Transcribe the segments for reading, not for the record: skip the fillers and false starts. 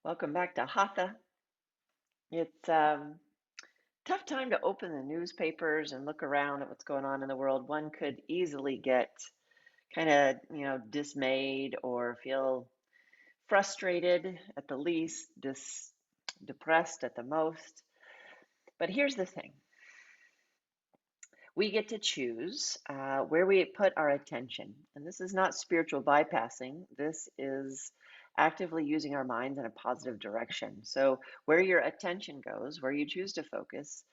Welcome back to Hatha. It's tough time to open the newspapers and look around at what's going on in the world. One could easily get kind of, dismayed or feel frustrated at the least, depressed at the most. But here's the thing. We get to choose where we put our attention. And this is not spiritual bypassing. This is actively using our minds in a positive direction. So, where your attention goes, where you choose to focus,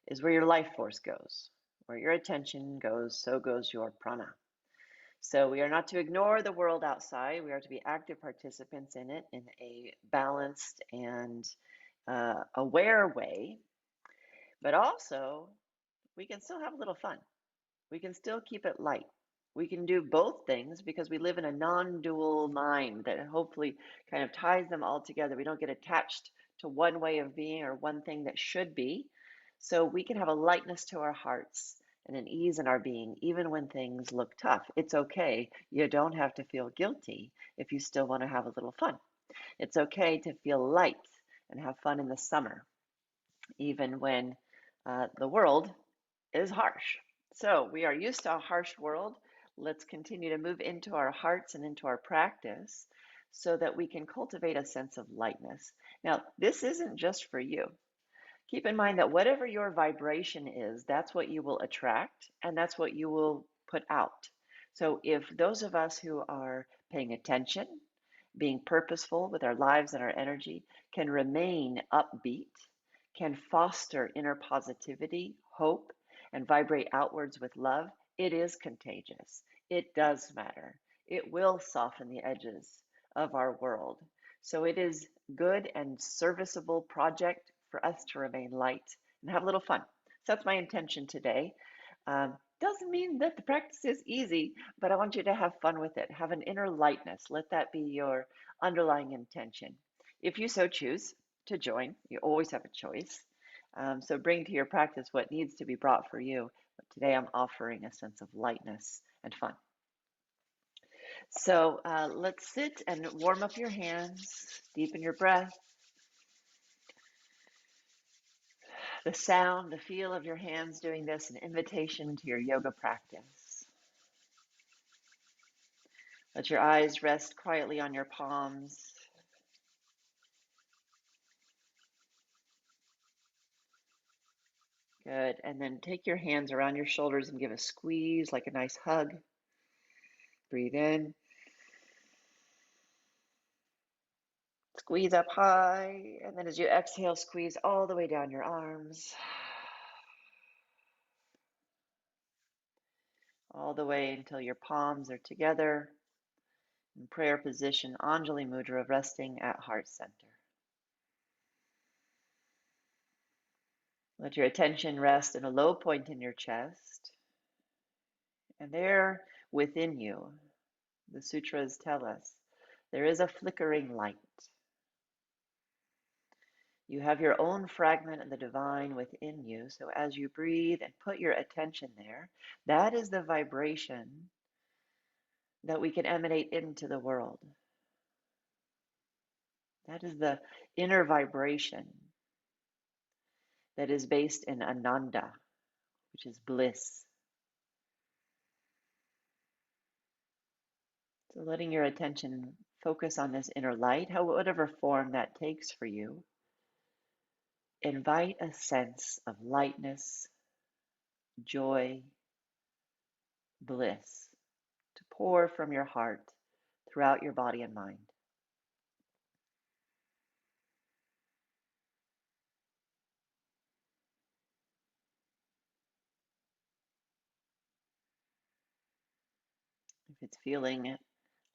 is where your life force goes. Where your attention goes, so goes your prana. So, we are not to ignore the world outside. We are to be active participants in it in a balanced and aware way. But also, we can still have a little fun. We can still keep it light. We can do both things because we live in a non-dual mind that hopefully kind of ties them all together. We don't get attached to one way of being or one thing that should be. So we can have a lightness to our hearts and an ease in our being, even when things look tough. It's okay. You don't have to feel guilty if you still want to have a little fun. It's okay to feel light and have fun in the summer, even when the world is harsh. So we are used to a harsh world. Let's continue to move into our hearts and into our practice so that we can cultivate a sense of lightness. Now, this isn't just for you. Keep in mind that whatever your vibration is, that's what you will attract and that's what you will put out. So if those of us who are paying attention, being purposeful with our lives and our energy, can remain upbeat, can foster inner positivity, hope, and vibrate outwards with love, it is contagious. It does matter. It will soften the edges of our world. So it is good and serviceable project for us to remain light and have a little fun. So that's my intention today. Doesn't mean that the practice is easy, but I want you to have fun with it. Have an inner lightness. Let that be your underlying intention. If you so choose to join, you always have a choice. So bring to your practice what needs to be brought for you. But today I'm offering a sense of lightness and fun. So let's sit and warm up your hands, deepen your breath. The sound, the feel of your hands doing this, an invitation to your yoga practice. Let your eyes rest quietly on your palms. Good. And then take your hands around your shoulders and give a squeeze, like a nice hug. Breathe in. Squeeze up high. And then as you exhale, squeeze all the way down your arms. All the way until your palms are together in prayer position, Anjali Mudra, resting at heart center. Let your attention rest in a low point in your chest. And there within you, the sutras tell us, there is a flickering light. You have your own fragment of the divine within you. So as you breathe and put your attention there, that is the vibration that we can emanate into the world. That is the inner vibration that is based in Ananda, which is bliss. So letting your attention focus on this inner light, whatever form that takes for you, invite a sense of lightness, joy, bliss to pour from your heart throughout your body and mind. If it's feeling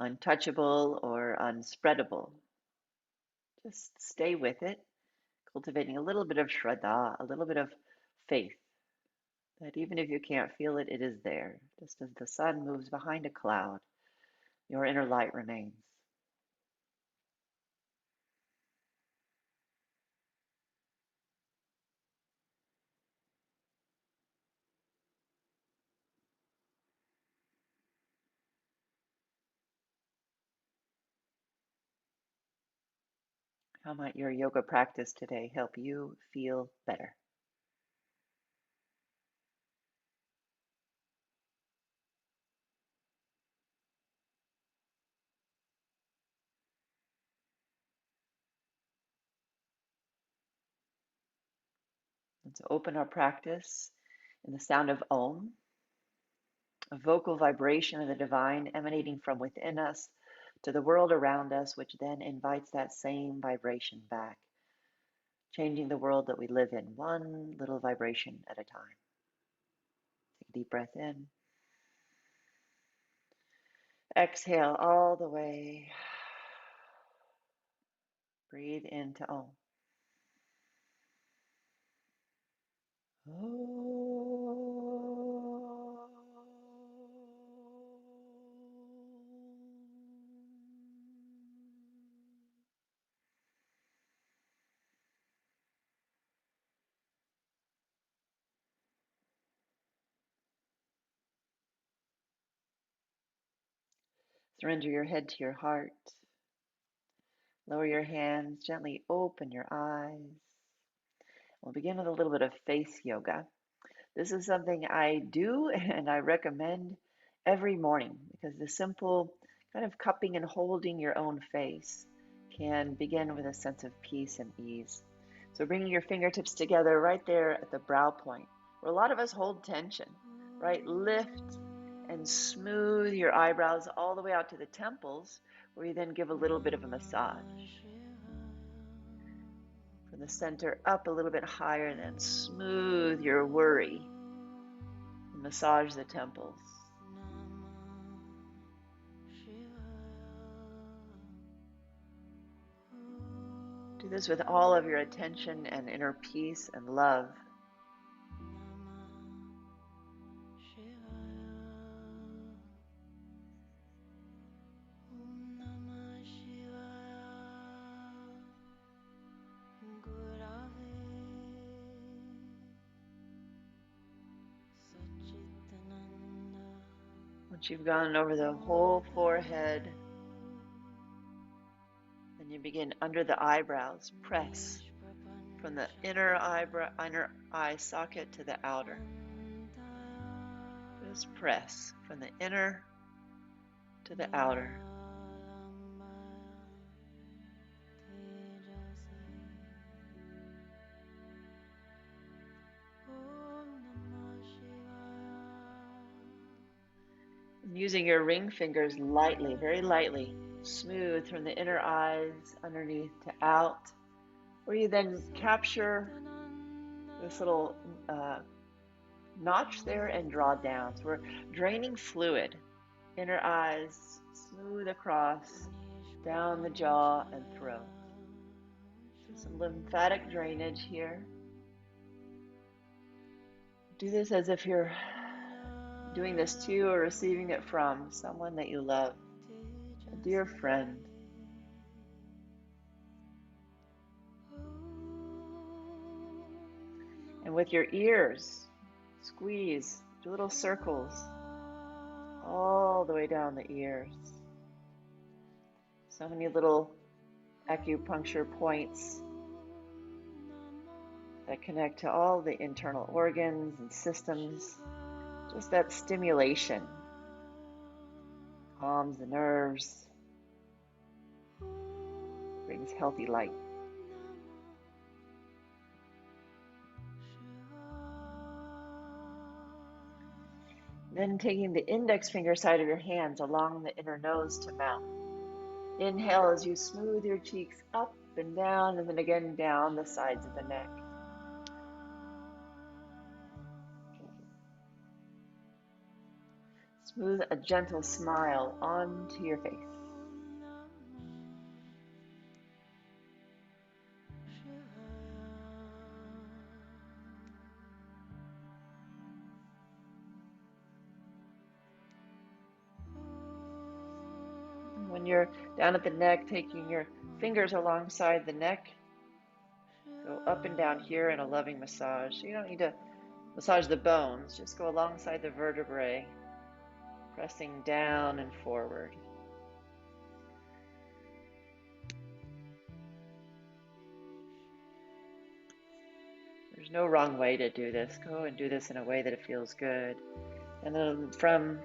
untouchable or unspreadable, just stay with it, cultivating a little bit of shraddha, a little bit of faith that even if you can't feel it, it is there. Just as the sun moves behind a cloud, your inner light remains. How might your yoga practice today help you feel better? Let's open our practice in the sound of Om, a vocal vibration of the divine emanating from within us to the world around us, which then invites that same vibration back, changing the world that we live in, one little vibration at a time. Take a deep breath in. Exhale all the way. Breathe into Om. Surrender your head to your heart. Lower your hands, gently open your eyes. We'll begin with a little bit of face yoga. This is something I do and I recommend every morning because the simple kind of cupping and holding your own face can begin with a sense of peace and ease. So bringing your fingertips together right there at the brow point, where a lot of us hold tension, right? Lift and smooth your eyebrows all the way out to the temples, where you then give a little bit of a massage. From the center up a little bit higher, and then smooth your worry and massage the temples. Do this with all of your attention and inner peace and love. Once you've gone over the whole forehead, then you begin under the eyebrows. Press from the inner eye socket to the outer. Just press from the inner to the outer. Using your ring fingers lightly, very lightly, smooth from the inner eyes underneath to out, where you then capture this little notch there and draw down. So we're draining fluid, inner eyes, smooth across, down the jaw and throat. So some lymphatic drainage here. Do this as if you're doing this to or receiving it from someone that you love, a dear friend. And with your ears, squeeze, do little circles all the way down the ears. So many little acupuncture points that connect to all the internal organs and systems. Just that stimulation calms the nerves, brings healthy light. Then taking the index finger side of your hands along the inner nose to mouth. Inhale as you smooth your cheeks up and down, and then again down the sides of the neck. Smooth a gentle smile onto your face. When you're down at the neck, taking your fingers alongside the neck, go up and down here in a loving massage. So you don't need to massage the bones, just go alongside the vertebrae, pressing down and forward. There's no wrong way to do this. Go and do this in a way that it feels good. And then from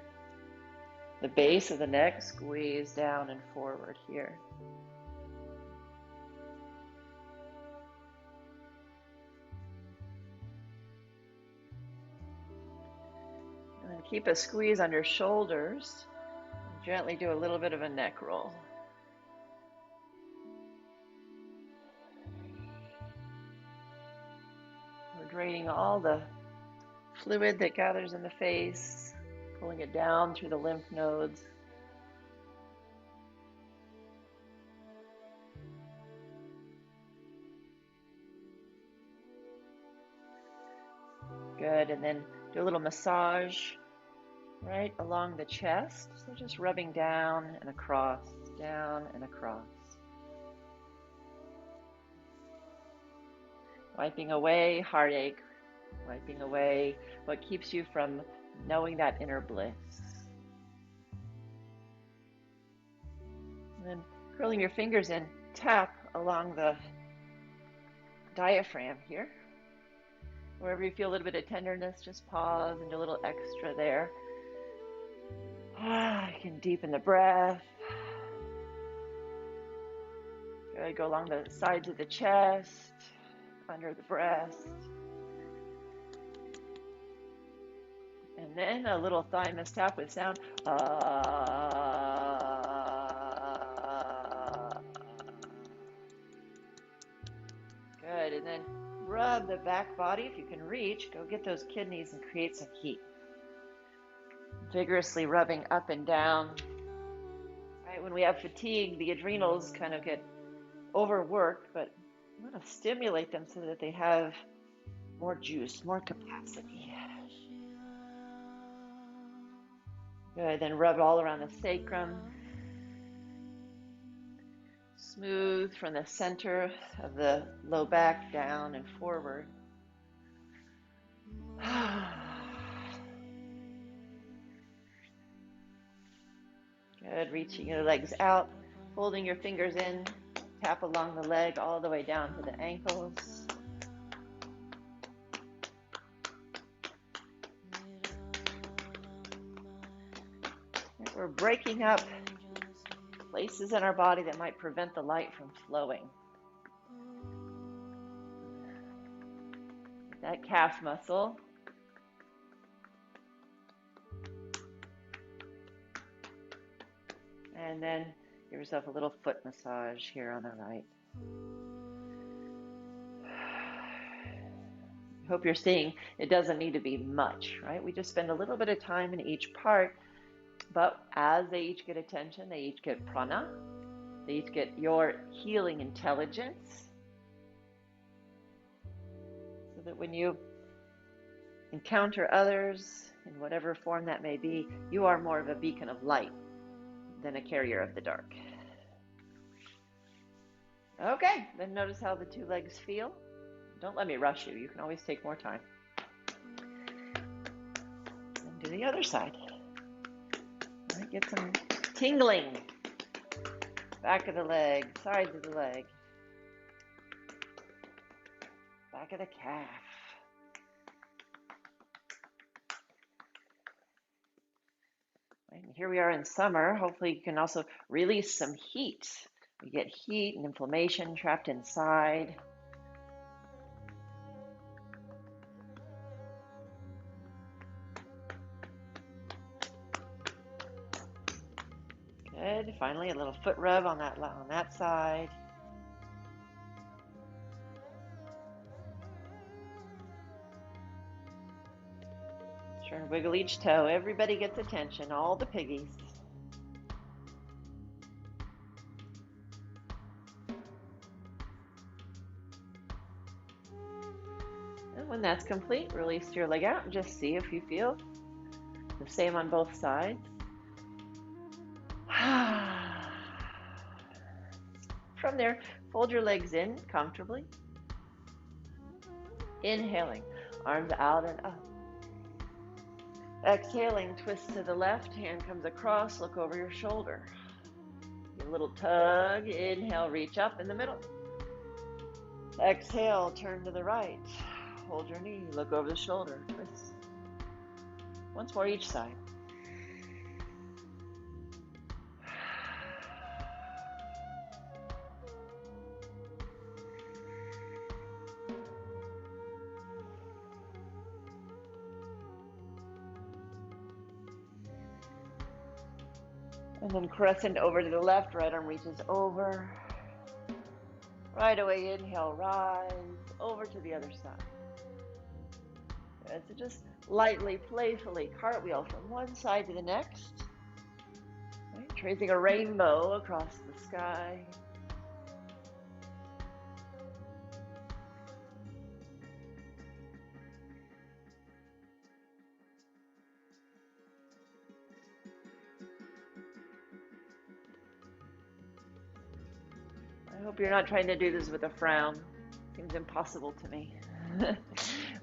the base of the neck, squeeze down and forward here. And then keep a squeeze on your shoulders. And gently do a little bit of a neck roll. We're draining all the fluid that gathers in the face, pulling it down through the lymph nodes. Good, and then do a little massage right along the chest. So just rubbing down and across, down and across. Wiping away heartache, wiping away what keeps you from knowing that inner bliss. And then curling your fingers in, tap along the diaphragm here. Wherever you feel a little bit of tenderness, just pause and do a little extra there. You can deepen the breath. Good, go along the sides of the chest, under the breast. And then a little thymus tap with sound. Good, and then rub the back body. If you can reach, go get those kidneys and create some heat. Vigorously rubbing up and down. Right, when we have fatigue, the adrenals kind of get overworked, but you want to stimulate them so that they have more juice, more capacity. Good, then rub all around the sacrum. Smooth from the center of the low back down and forward. Good, reaching your legs out, folding your fingers in, tap along the leg all the way down to the ankles. We're breaking up places in our body that might prevent the light from flowing. That calf muscle. And then give yourself a little foot massage here on the right. I hope you're seeing it doesn't need to be much, right? We just spend a little bit of time in each part, but as they each get attention, they each get prana, they each get your healing intelligence, so that when you encounter others in whatever form that may be, you are more of a beacon of light than a carrier of the dark. Okay, then notice how the two legs feel. Don't let me rush you. You can always take more time. And do the other side. All right, get some tingling. Back of the leg, sides of the leg. Back of the calf. And here we are in summer. Hopefully you can also release some heat. We get heat and inflammation trapped inside. Good. Finally, a little foot rub on that side. Try and wiggle each toe. Everybody gets attention, all the piggies. And when that's complete, release your leg out and just see if you feel the same on both sides. From there, fold your legs in comfortably. Inhaling, arms out and up. Exhaling, twist to the left, hand comes across, look over your shoulder. Give a little tug, inhale, reach up in the middle. Exhale, turn to the right. Hold your knee, look over the shoulder, twist. Once more each side. And then crescent over to the left, right arm reaches over. Right away, inhale, rise, over to the other side. Good, so just lightly, playfully cartwheel from one side to the next. Right, tracing a rainbow across the sky. I hope you're not trying to do this with a frown. Seems impossible to me.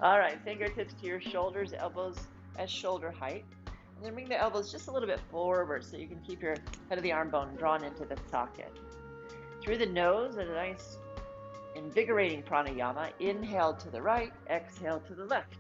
All right, fingertips to your shoulders, elbows at shoulder height. And then bring the elbows just a little bit forward so you can keep your head of the arm bone drawn into the socket. Through the nose, a nice invigorating pranayama. Inhale to the right, exhale to the left.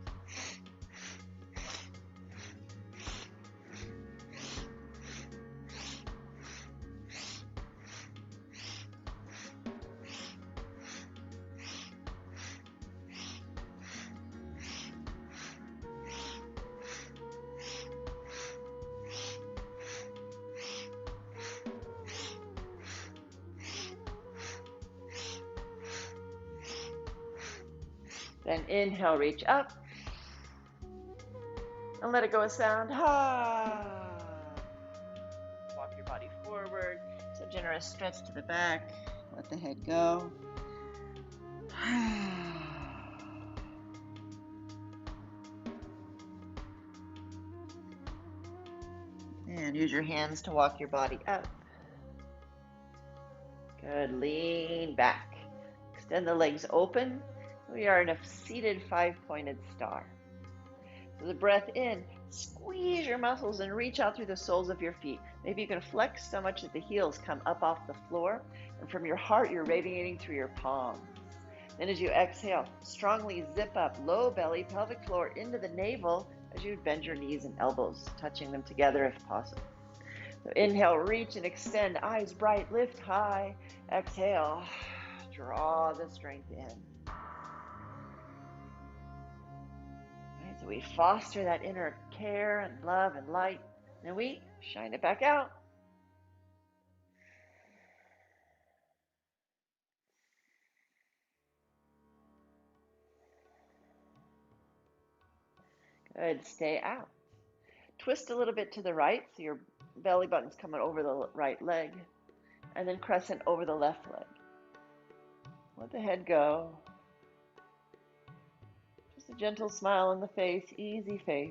Then inhale, reach up. And let it go a sound. Ha! Walk your body forward. So generous stretch to the back. Let the head go. And use your hands to walk your body up. Good. Lean back. Extend the legs open. We are in a seated five-pointed star. So the breath in, squeeze your muscles and reach out through the soles of your feet. Maybe you can flex so much that the heels come up off the floor. And from your heart, you're radiating through your palms. Then as you exhale, strongly zip up, low belly, pelvic floor into the navel as you bend your knees and elbows, touching them together if possible. So inhale, reach and extend, eyes bright, lift high. Exhale, draw the strength in. So we foster that inner care and love and light, and we shine it back out. Good, stay out. Twist a little bit to the right, so your belly button's coming over the right leg, and then crescent over the left leg. Let the head go. Just a gentle smile on the face, easy face.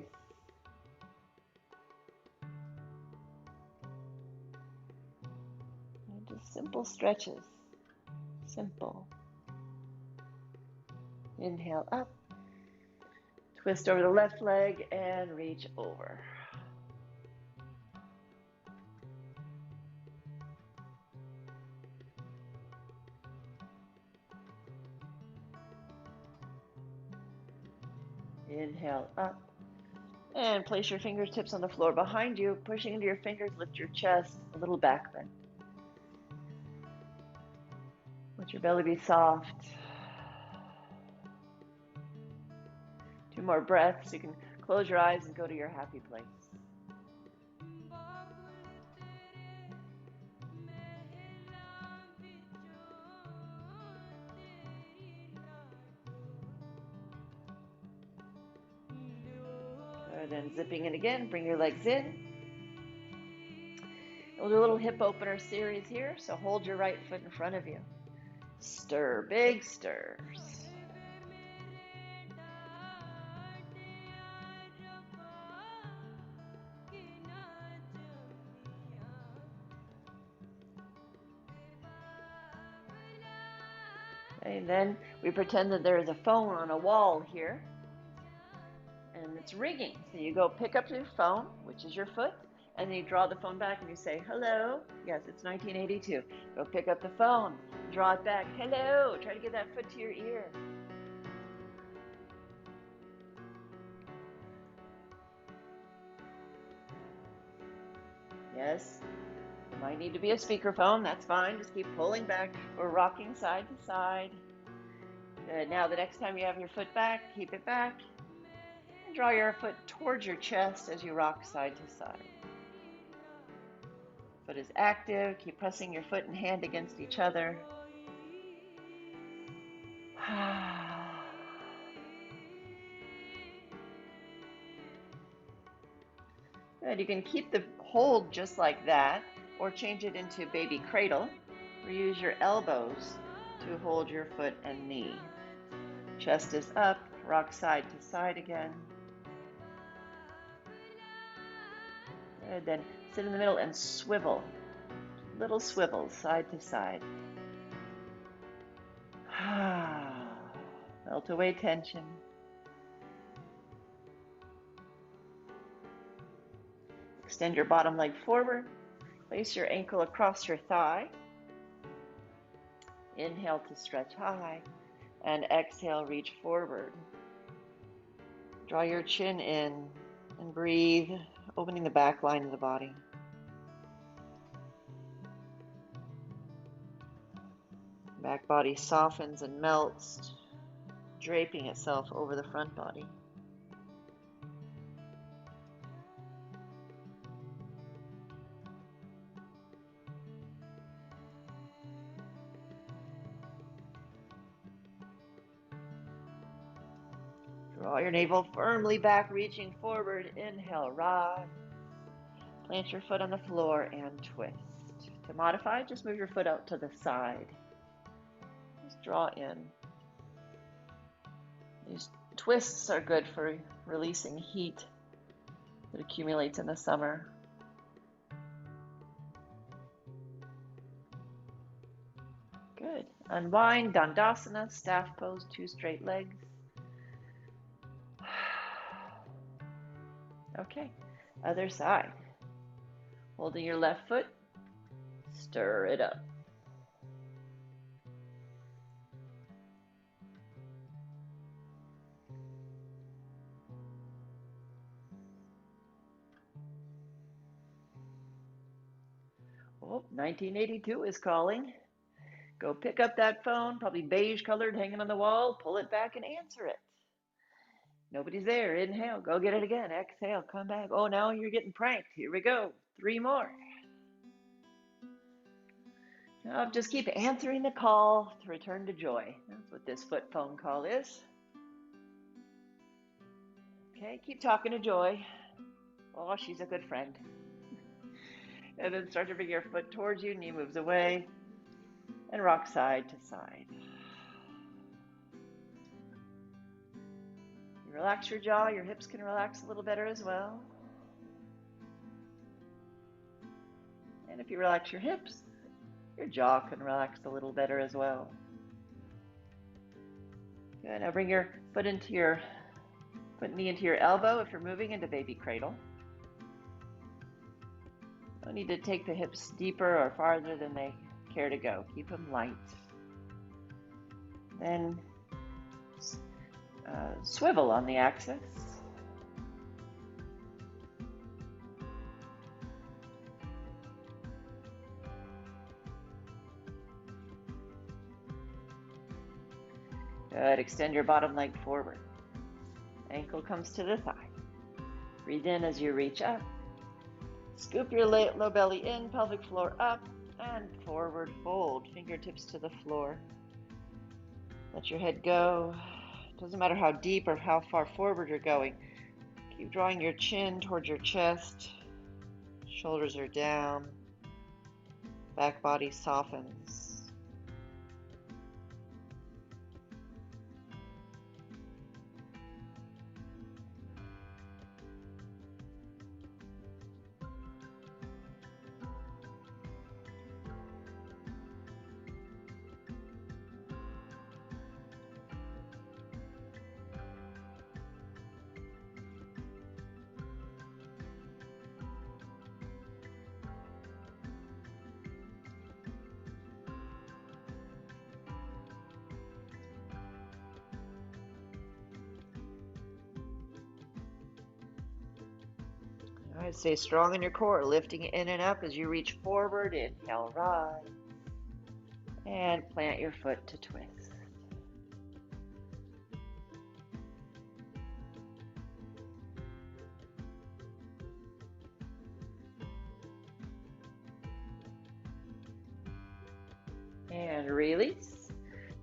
And just simple stretches, simple. Inhale up, twist over the left leg and reach over. Inhale up. And place your fingertips on the floor behind you. Pushing into your fingers, lift your chest, a little back bend. Let your belly be soft. 2 more breaths. You can close your eyes and go to your happy place. Good, and zipping in again, bring your legs in. We'll do a little hip opener series here, so hold your right foot in front of you. Stir, big stirs. And then we pretend that there is a phone on a wall here, and it's ringing. So you go pick up your phone, which is your foot, and then you draw the phone back and you say, hello. Yes, it's 1982. Go pick up the phone, draw it back. Hello. Try to get that foot to your ear. Yes, it might need to be a speakerphone. That's fine. Just keep pulling back or rocking side to side. Good. Now, the next time you have your foot back, keep it back. And draw your foot towards your chest as you rock side to side. Foot is active. Keep pressing your foot and hand against each other. Good. You can keep the hold just like that, or change it into baby cradle, or use your elbows to hold your foot and knee. Chest is up, rock side to side again. Good. Then sit in the middle and swivel. Little swivels side to side. Melt away tension. Extend your bottom leg forward. Place your ankle across your thigh. Inhale to stretch high, and exhale, reach forward. Draw your chin in and breathe, opening the back line of the body. Back body softens and melts, draping itself over the front body. Draw your navel firmly back, reaching forward. Inhale, rise. Plant your foot on the floor and twist. To modify, just move your foot out to the side. Just draw in. These twists are good for releasing heat that accumulates in the summer. Good. Unwind, Dandasana, staff pose, 2 straight legs. Okay, other side. Holding your left foot, stir it up. Oh, 1982 is calling. Go pick up that phone, probably beige colored, hanging on the wall, pull it back and answer it. Nobody's there. Inhale, go get it again. Exhale, come back. Oh, now you're getting pranked. Here we go. 3 more. Now just keep answering the call to return to joy. That's what this foot phone call is. Okay, keep talking to Joy. Oh, she's a good friend. And then start to bring your foot towards you, knee moves away, and rock side to side. You relax your jaw, your hips can relax a little better as well. And if you relax your hips, your jaw can relax a little better as well. Good, now bring your foot into your knee into your elbow if you're moving into baby cradle. Don't need to take the hips deeper or farther than they care to go. Keep them light. Then swivel on the axis. Good. Extend your bottom leg forward. Ankle comes to the thigh. Breathe in as you reach up. Scoop your low belly in, pelvic floor up, and forward fold. Fingertips to the floor. Let your head go. Doesn't matter how deep or how far forward you're going. Keep drawing your chin towards your chest. Shoulders are down. Back body softens. All right, stay strong in your core, lifting in and up as you reach forward. Inhale, rise. And plant your foot to twist. And release.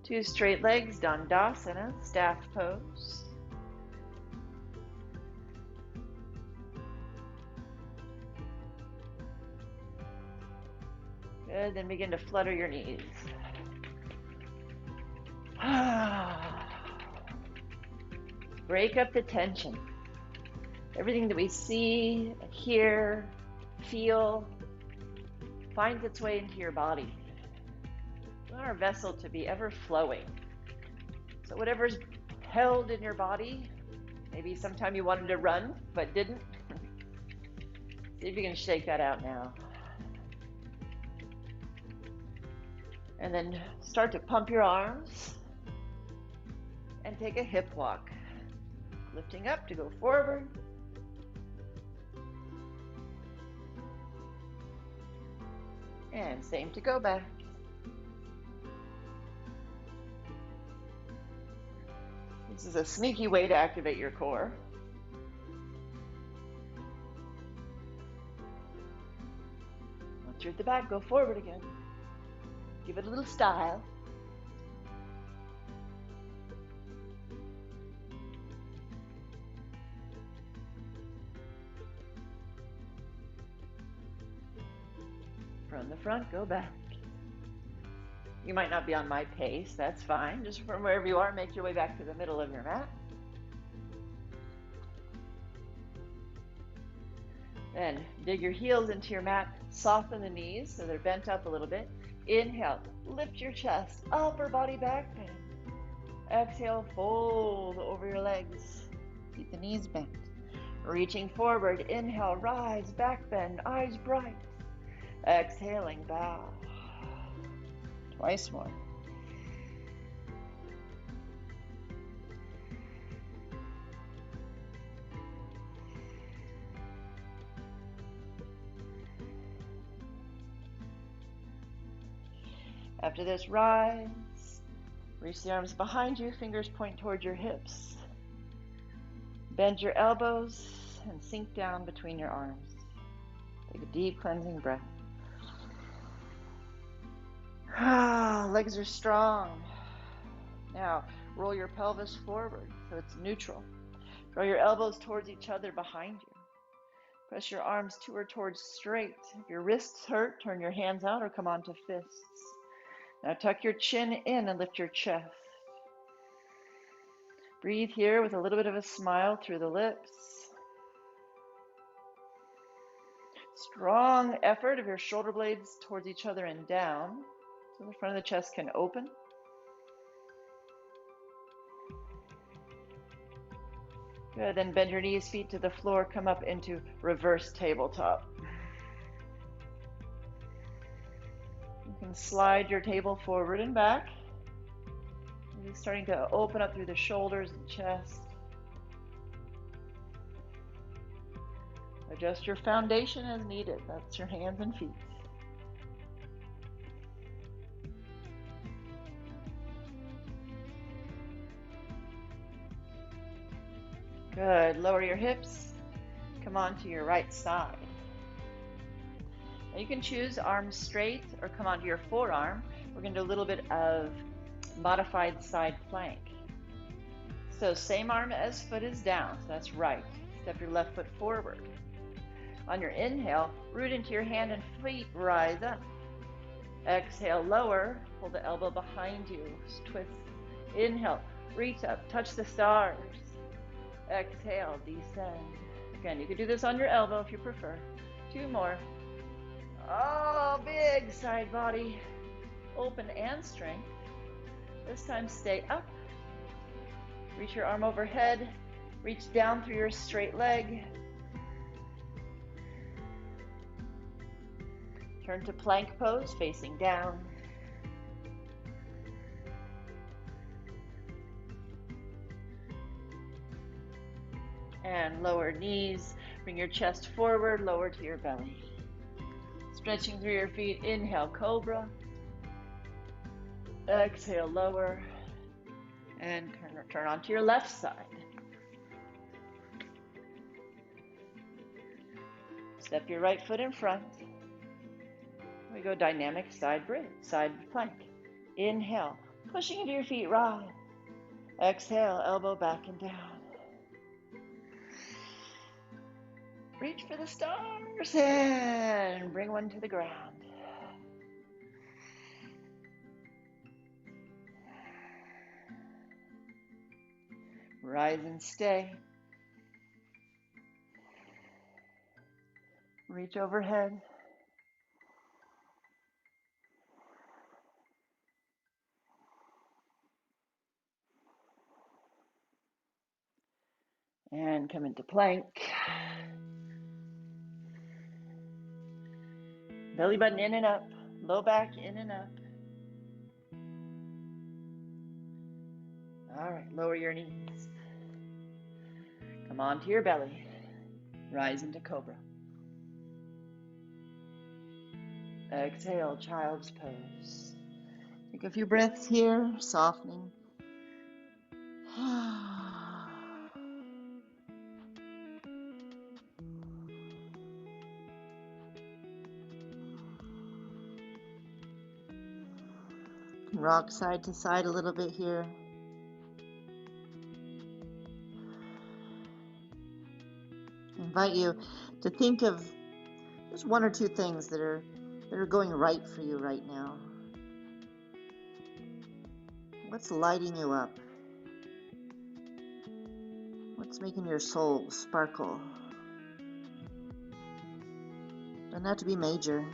Two straight legs, Dandasana, staff pose. Good, then begin to flutter your knees. Break up the tension. Everything that we see, hear, feel, finds its way into your body. We want our vessel to be ever flowing. So whatever's held in your body, maybe sometime you wanted to run but didn't. See if you can shake that out now. And then start to pump your arms and take a hip walk. Lifting up to go forward. And same to go back. This is a sneaky way to activate your core. Once you're at the back, go forward again. Give it a little style. From the front, go back. You might not be on my pace, that's fine. Just from wherever you are, make your way back to the middle of your mat. Then dig your heels into your mat, soften the knees so they're bent up a little bit. Inhale, lift your chest, upper body back bend. Exhale, fold over your legs. Keep the knees bent. Reaching forward, inhale, rise, back bend, eyes bright. Exhaling, bow. Twice more. After this, rise. Reach the arms behind you, fingers point towards your hips. Bend your elbows and sink down between your arms. Take a deep cleansing breath. Legs are strong. Now, roll your pelvis forward so it's neutral. Draw your elbows towards each other behind you. Press your arms to or towards straight. If your wrists hurt, turn your hands out or come onto fists. Now tuck your chin in and lift your chest. Breathe here with a little bit of a smile through the lips. Strong effort of your shoulder blades towards each other and down, so the front of the chest can open. Good, then bend your knees, feet to the floor, come up into reverse tabletop. You can slide your table forward and back. Maybe starting to open up through the shoulders and chest. Adjust your foundation as needed. That's your hands and feet. Good. Lower your hips. Come onto your right side. Now you can choose arms straight or come onto your forearm. We're going to do a little bit of modified side plank. So same arm as foot is down. So that's right. Step your left foot forward. On your inhale, root into your hand and feet, rise up. Exhale, lower. Pull the elbow behind you. Twist. Inhale, reach up, touch the stars. Exhale, descend. Again, you could do this on your elbow if you prefer. Two more. Oh, big side body. Open and strength. This time stay up. Reach your arm overhead. Reach down through your straight leg. Turn to plank pose, facing down. And lower knees, Bring your chest forward, lower to your belly. Stretching through your feet, inhale, cobra. Exhale, lower. And turn onto your left side. Step your right foot in front. We go dynamic side plank. Inhale, pushing into your feet, rise. Exhale, elbow back and down. Reach for the stars and bring one to the ground. Rise and stay. Reach overhead. And come into plank. Belly button in and up. Low back in and up. All right, lower your knees. Come onto your belly. Rise into cobra. Exhale, child's pose. Take a few breaths here, softening. Rock side to side a little bit here. I invite you to think of just one or two things that are going right for you right now. What's lighting you up? What's making your soul sparkle? Doesn't have to be major.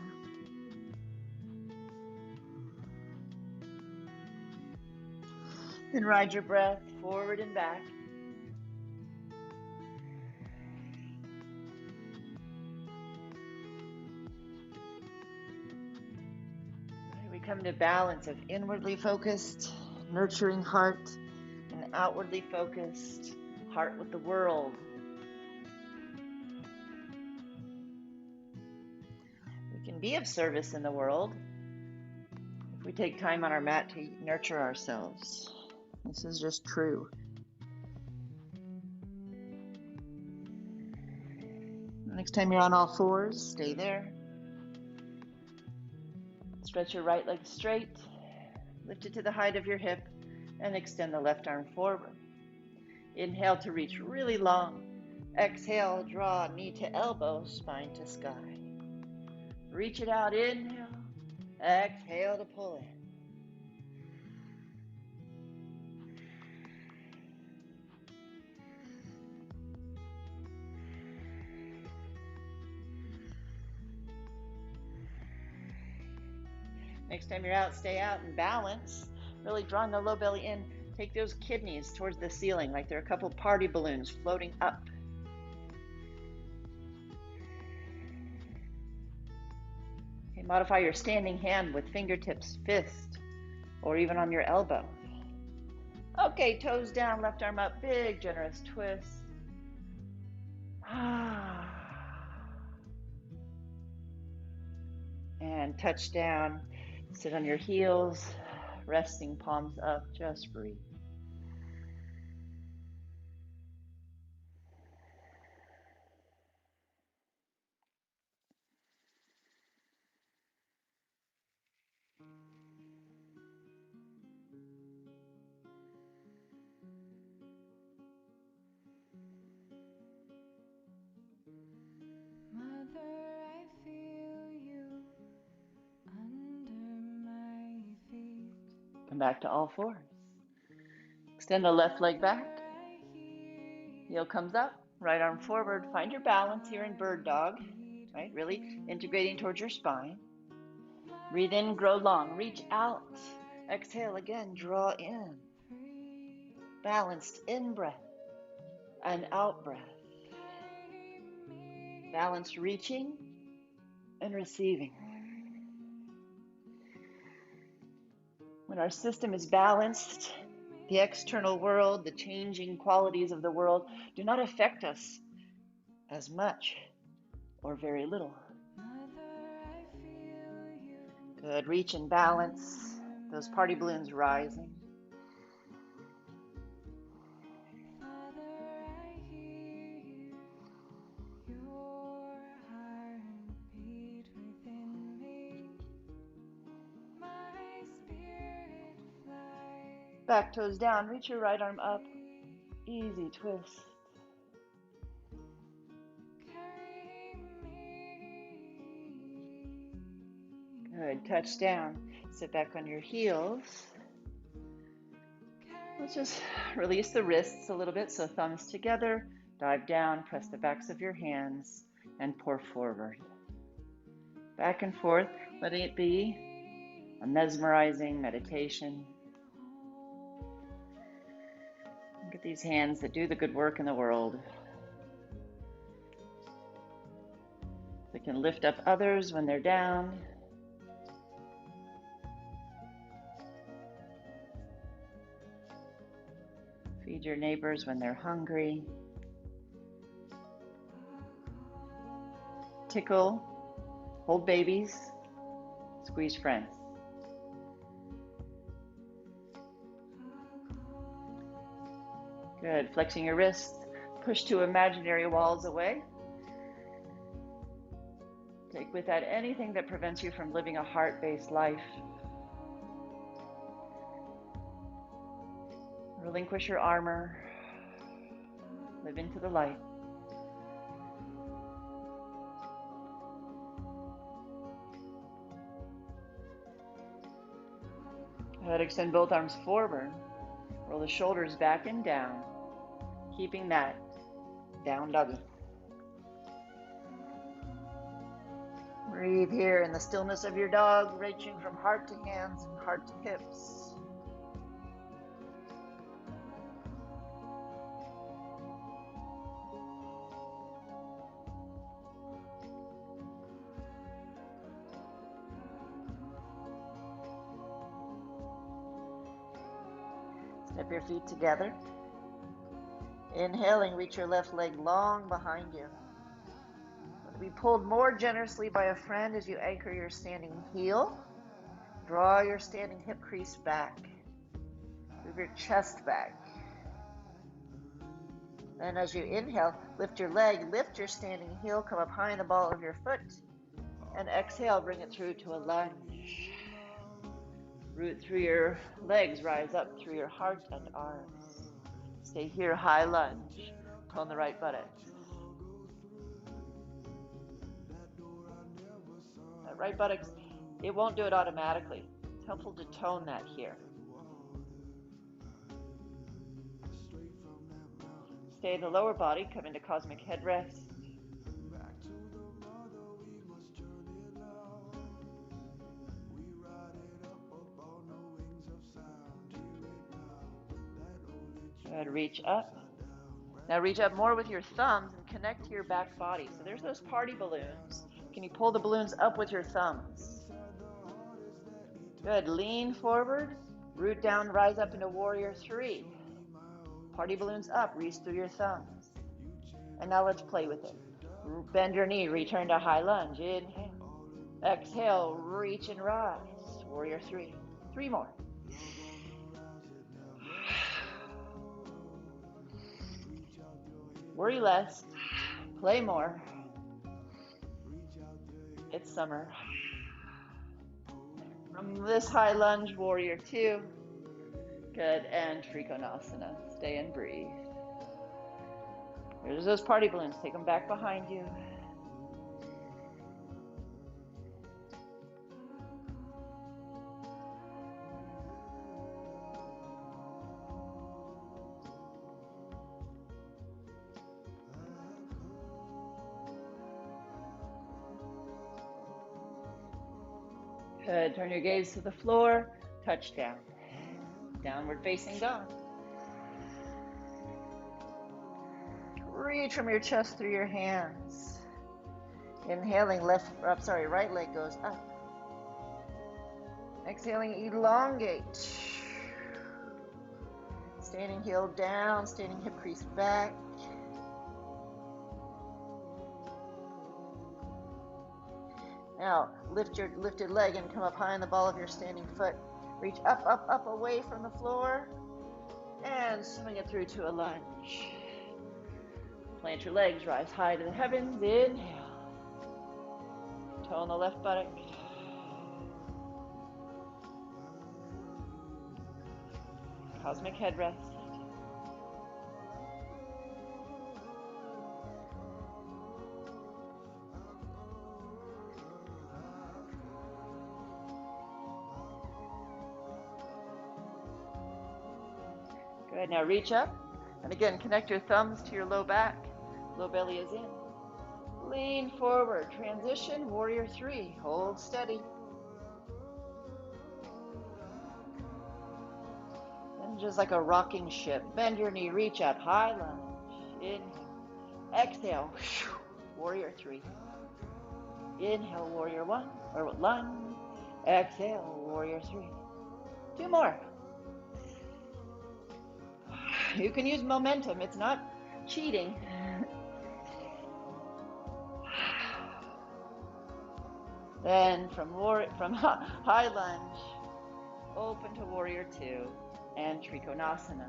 Then ride your breath forward and back. We come to balance of inwardly focused, nurturing heart, and outwardly focused heart with the world. We can be of service in the world if we take time on our mat to nurture ourselves. This is just true. Next time you're on all fours, stay there. Stretch your right leg straight, lift it to the height of your hip, and extend the left arm forward. Inhale to reach really long. Exhale, draw knee to elbow, spine to sky. Reach it out, inhale. Exhale to pull in. Next time you're out, stay out and balance. Really drawing the low belly in. Take those kidneys towards the ceiling like they're a couple party balloons floating up. Okay, modify your standing hand with fingertips, fist, or even on your elbow. Okay, toes down, left arm up, big, generous twist. And touch down. Sit on your heels, resting palms up, just breathe. Mother, I feel you under my feet. Come back to all fours. Extend the left leg back. Heel comes up, right arm forward. Find your balance here in bird dog, right? Really integrating towards your spine. Breathe in, grow long, reach out. Exhale again, draw in. Balanced in breath and out breath. Balanced reaching and receiving. When our system is balanced, the external world, the changing qualities of the world do not affect us as much or very little. Mother, I feel you. Good. Reach and balance. Those party balloons rising. Father, I hear you. Your heartbeat within me. My spirit flies. Back toes down. Reach your right arm up. Easy twist. Carry me. Good. Touch down. Sit back on your heels. Let's just release the wrists a little bit. So thumbs together. Dive down. Press the backs of your hands and pour forward. Back and forth. Letting it be a mesmerizing meditation. Look at these hands that do the good work in the world. They can lift up others when they're down. Feed your neighbors when they're hungry. Tickle, hold babies, squeeze friends. Good. Flexing your wrists. Push two imaginary walls away. Take with that anything that prevents you from living a heart-based life. Relinquish your armor. Live into the light. Good. Extend both arms forward. Roll the shoulders back and down. Keeping that down doggy. Breathe here in the stillness of your dog, reaching from heart to hands and heart to hips. Step your feet together. Inhaling, reach your left leg long behind you. Be pulled more generously by a friend as you anchor your standing heel. Draw your standing hip crease back. Move your chest back. Then as you inhale, lift your leg, lift your standing heel, come up high in the ball of your foot. And exhale, bring it through to a lunge. Root through your legs, rise up through your heart and arms. Stay here, high lunge. Tone the right buttocks. That right buttocks, it won't do it automatically. It's helpful to tone that here. Stay in the lower body, come into cosmic head rest. Good, reach up. Now reach up more with your thumbs and connect to your back body. So there's those party balloons. Can you pull the balloons up with your thumbs? Good, lean forward, root down, rise up into warrior three. Party balloons up, reach through your thumbs. And now let's play with it. Bend your knee, return to high lunge, inhale. Exhale, reach and rise, warrior three. Three more. Worry less, play more. It's summer. From this high lunge, warrior two. Good, and Trikonasana. Stay and breathe. There's those party balloons. Take them back behind you. Good. Turn your gaze to the floor. Touch down. Downward facing dog. Reach from your chest through your hands. Inhaling, right leg goes up. Exhaling, elongate. Standing heel down, standing hip crease back. Now, lift your lifted leg and come up high on the ball of your standing foot. Reach up, up, up, away from the floor, and swing it through to a lunge. Plant your legs, rise high to the heavens. Inhale. Toe on the left buttock. Cosmic head rest. Good, now reach up. And again, connect your thumbs to your low back. Low belly is in. Lean forward, transition, warrior three. Hold steady. Then just like a rocking ship, bend your knee, reach up, high lunge. Inhale. Exhale, warrior three. Inhale, warrior one, or lunge. Exhale, warrior three. Two more. You can use momentum, it's not cheating. Then from high lunge, open to warrior two and Trikonasana.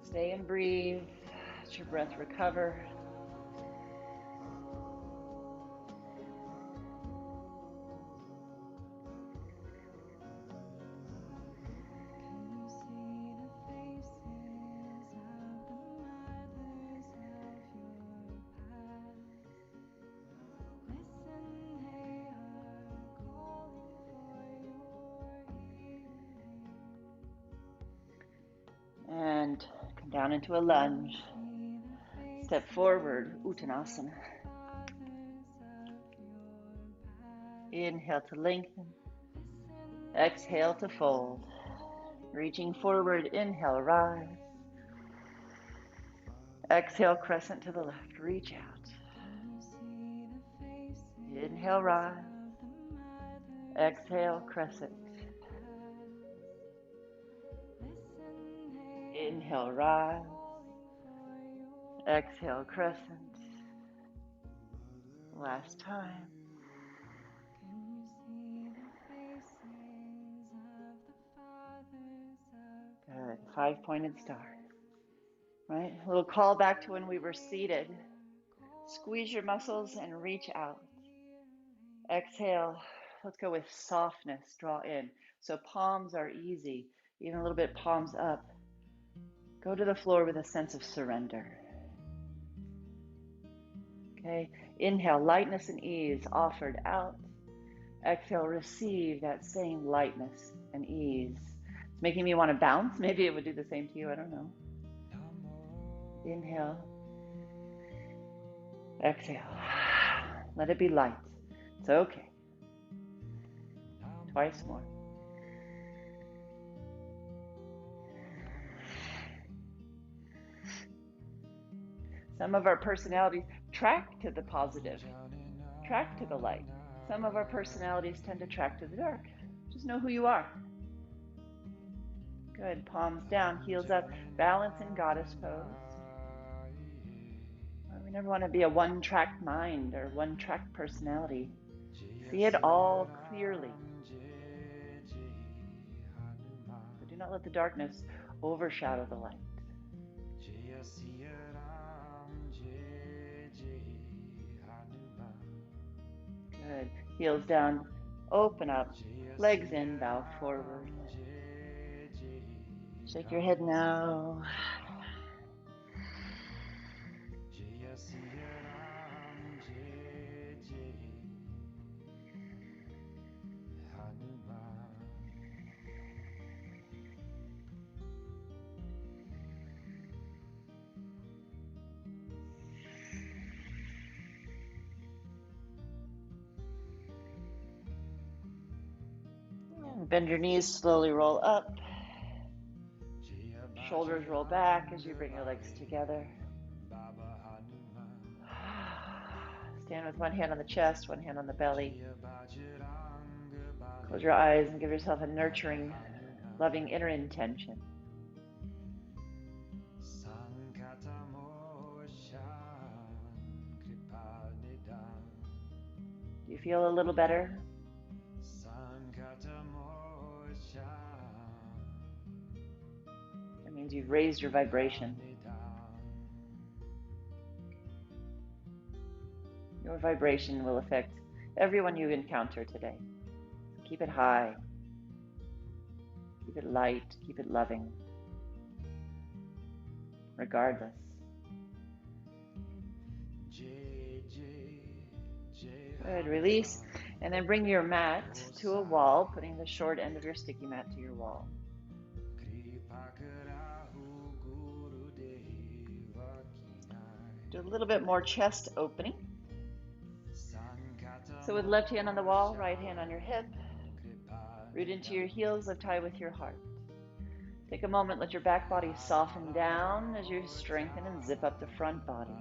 Stay and breathe. Let your breath recover. And come down into a lunge. Step forward, Uttanasana. Inhale to lengthen. Exhale to fold. Reaching forward, inhale, rise. Exhale, crescent to the left. Reach out. Inhale, rise. Exhale, crescent. Inhale, rise. Exhale, crescent. Last time. Good. 5-pointed star. Right? A little call back to when we were seated. Squeeze your muscles and reach out. Exhale. Let's go with softness. Draw in. So palms are easy. Even a little bit palms up. Go to the floor with a sense of surrender. Okay. Inhale, lightness and ease offered out. Exhale, receive that same lightness and ease. It's making me want to bounce. Maybe it would do the same to you. I don't know. Inhale. Exhale. Let it be light. It's okay. Twice more. Some of our personalities track to the positive, track to the light. Some of our personalities tend to track to the dark. Just know who you are. Good. Palms down, heels up. Balance in goddess pose. We never want to be a one-track mind or one-track personality. See it all clearly. But do not let the darkness overshadow the light. Good. Heels down, open up, legs in, bow forward. Shake your head now. Bend your knees, slowly roll up. Shoulders roll back as you bring your legs together. Stand with one hand on the chest, one hand on the belly. Close your eyes and give yourself a nurturing, loving inner intention. Do you feel a little better? That means you've raised your vibration. Your vibration will affect everyone you encounter today. Keep it high. Keep it light. Keep it loving. Regardless. Good. Release. And then bring your mat to a wall, putting the short end of your sticky mat to your wall. Do a little bit more chest opening. So with left hand on the wall, right hand on your hip, root into your heels, lift high with your heart. Take a moment, let your back body soften down as you strengthen and zip up the front body.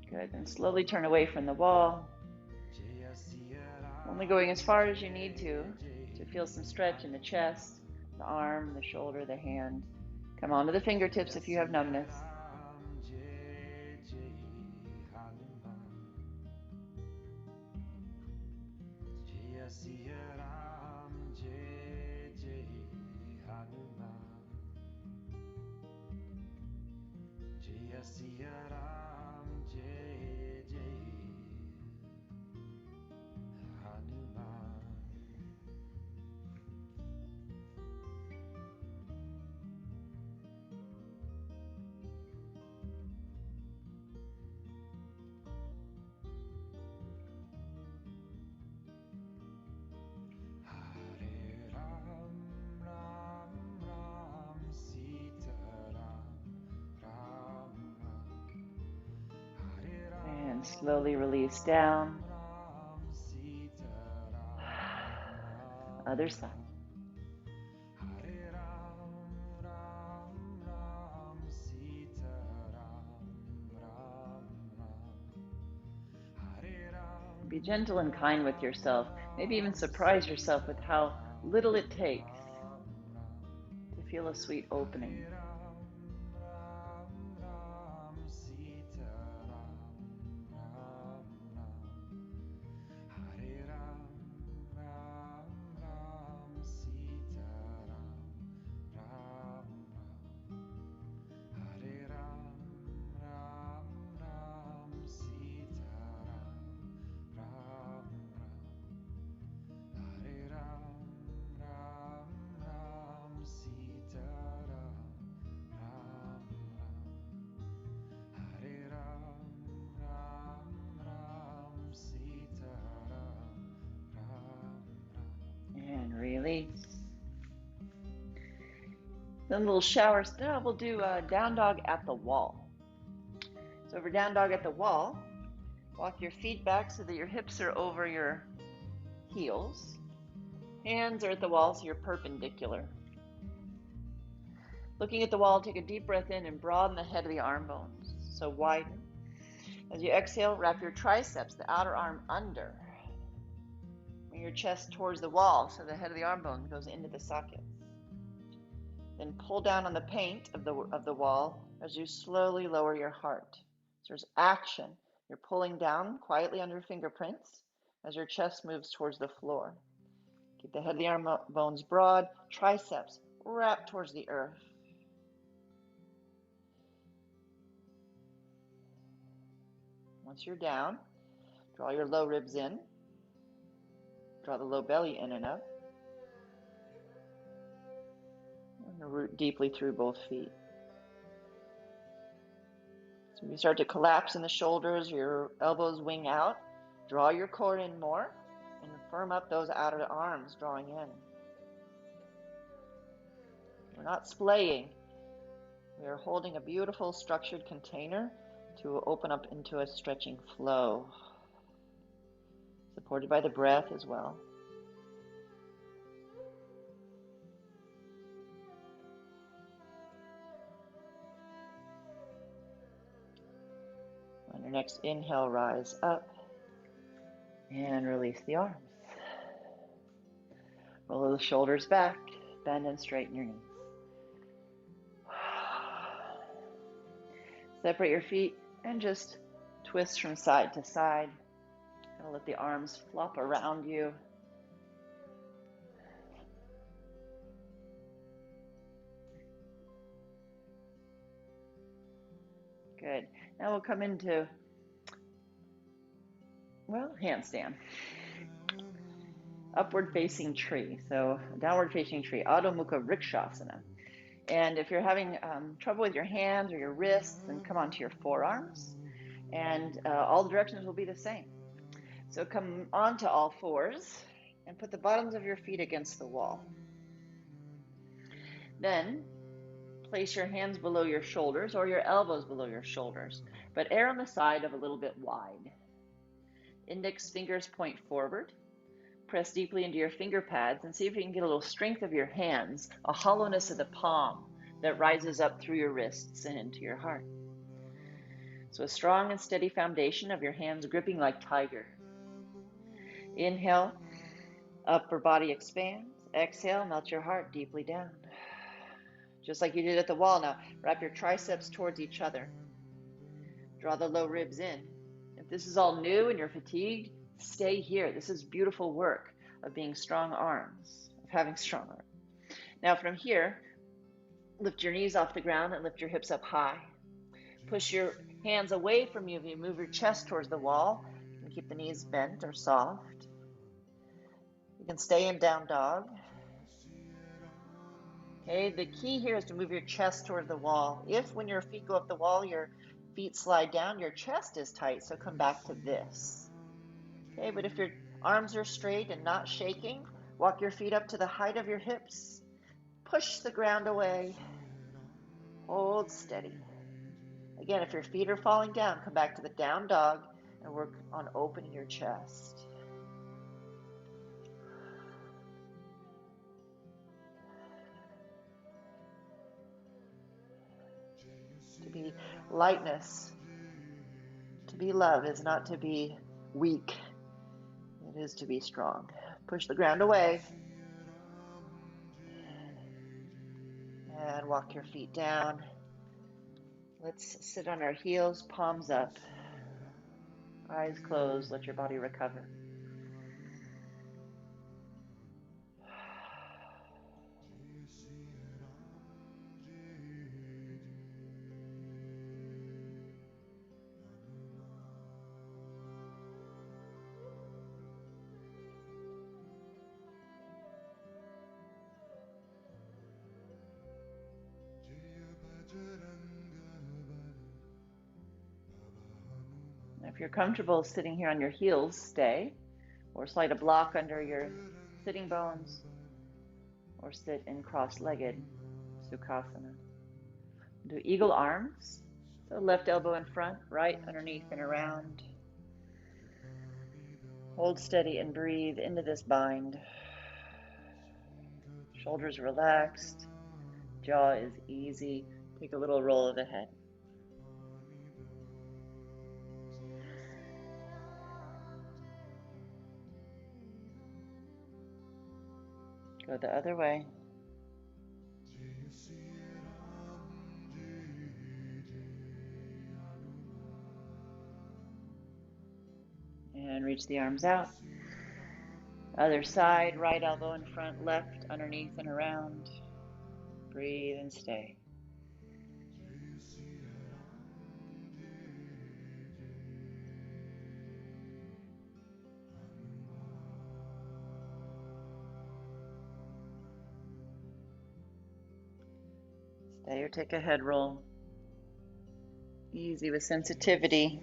Good, and slowly turn away from the wall. Only going as far as you need to feel some stretch in the chest, the arm, the shoulder, the hand. Come on to the fingertips if you have numbness. And slowly release down. Other side. Be gentle and kind with yourself. Maybe even surprise yourself with how little it takes to feel a sweet opening. And release. Then a little shower style. We'll do a down dog at the wall. So for down dog at the wall, walk your feet back so that your hips are over your heels. Hands are at the wall so you're perpendicular. Looking at the wall, take a deep breath in and broaden the head of the arm bones. So widen. As you exhale, wrap your triceps, the outer arm, under. Bring your chest towards the wall so the head of the arm bone goes into the sockets. Then pull down on the paint of the wall as you slowly lower your heart. So there's action. You're pulling down quietly on your fingerprints as your chest moves towards the floor. Keep the head of the arm bones broad, triceps wrap towards the earth. Once you're down, draw your low ribs in. Draw the low belly in and up. And root deeply through both feet. So you start to collapse in the shoulders, your elbows wing out. Draw your core in more and firm up those outer arms, drawing in. We're not splaying. We are holding a beautiful structured container to open up into a stretching flow, supported by the breath as well. On your next inhale, rise up and release the arms. Roll the shoulders back, bend and straighten your knees. Separate your feet and just twist from side to side. Kind of let the arms flop around you. Good. Now we'll come into, well, handstand. Upward facing tree. So downward facing tree, Adho Mukha Vrikshasana. And if you're having trouble with your hands or your wrists, then come onto your forearms. And all the directions will be the same. So come onto all fours and put the bottoms of your feet against the wall. Then place your hands below your shoulders or your elbows below your shoulders, but err on the side of a little bit wide. Index fingers point forward. Press deeply into your finger pads and see if you can get a little strength of your hands, a hollowness of the palm that rises up through your wrists and into your heart. So a strong and steady foundation of your hands gripping like tiger. Inhale, upper body expands. Exhale, melt your heart deeply down. Just like you did at the wall now, wrap your triceps towards each other. Draw the low ribs in. If this is all new and you're fatigued, stay here. This is beautiful work of being strong arms, of having strong arms. Now from here, lift your knees off the ground and lift your hips up high. Push your hands away from you. You move your chest towards the wall. You can keep the knees bent or soft. You can stay in down dog. Okay, the key here is to move your chest towards the wall. If when your feet go up the wall, your feet slide down, your chest is tight, so come back to this. Okay, but if your arms are straight and not shaking, walk your feet up to the height of your hips. Push the ground away. Hold steady. Again, if your feet are falling down, come back to the down dog and work on opening your chest. To be lightness, to be love is not to be weak. It is to be strong. Push the ground away. And walk your feet down. Let's sit on our heels, palms up. Eyes closed, let your body recover. If you're comfortable sitting here on your heels, stay, or slide a block under your sitting bones, or sit in cross-legged Sukhasana. Do eagle arms, so left elbow in front, right underneath and around. Hold steady and breathe into this bind. Shoulders relaxed, jaw is easy. Take a little roll of the head. Go the other way. And reach the arms out. Other side, right elbow in front, left underneath and around. Breathe and stay. Stay or take a head roll. Easy with sensitivity.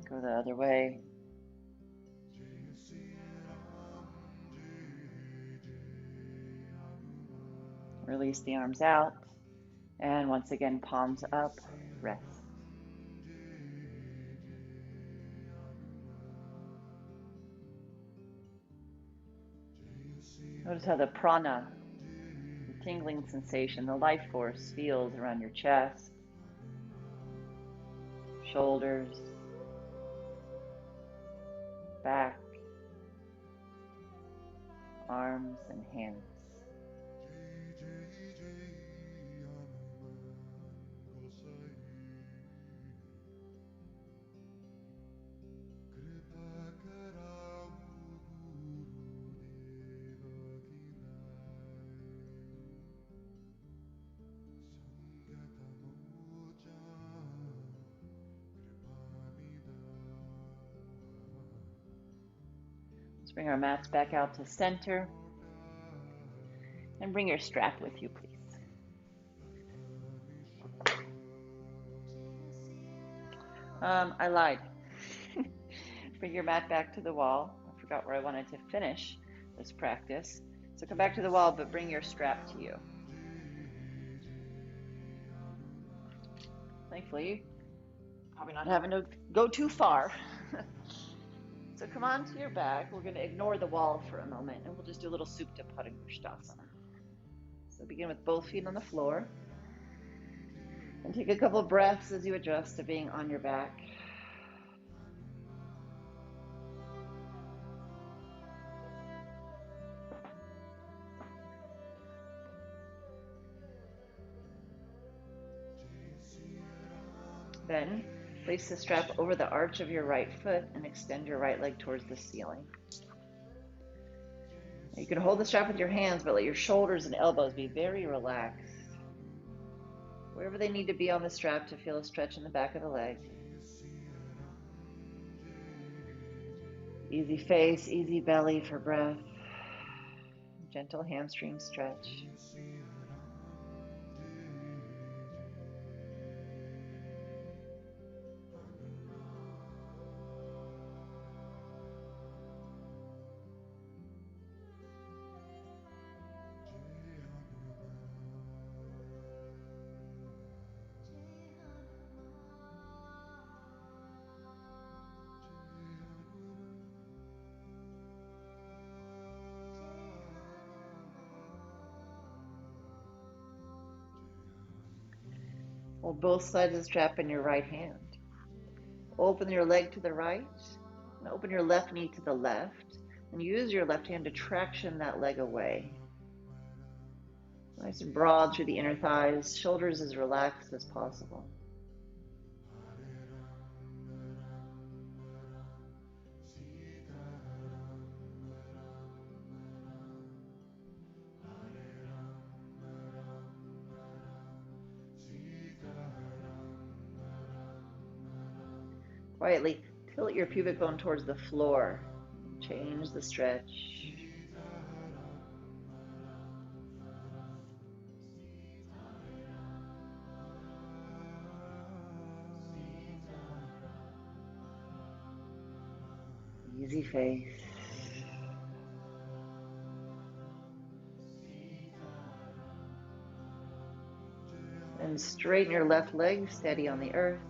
Go the other way. Release the arms out. And once again, palms up, rest. Notice how the prana, the tingling sensation, the life force feels around your chest, shoulders, back, arms, and hands. Bring our mats back out to center. And bring your strap with you, please. I lied. Bring your mat back to the wall. I forgot where I wanted to finish this practice. So come back to the wall, but bring your strap to you. Thankfully, probably not having to go too far. So come on to your back. We're going to ignore the wall for a moment, and we'll just do a little Supta Padangusthasana. So begin with both feet on the floor. And take a couple of breaths as you adjust to being on your back. Then place the strap over the arch of your right foot and extend your right leg towards the ceiling. You can hold the strap with your hands, but let your shoulders and elbows be very relaxed. Wherever they need to be on the strap to feel a stretch in the back of the leg. Easy face, easy belly for breath. Gentle hamstring stretch. Hold both sides of the strap in your right hand. Open your leg to the right and open your left knee to the left. And use your left hand to traction that leg away. Nice and broad through the inner thighs, shoulders as relaxed as possible. Quietly tilt your pubic bone towards the floor. Change the stretch. Easy face. And straighten your left leg, steady on the earth.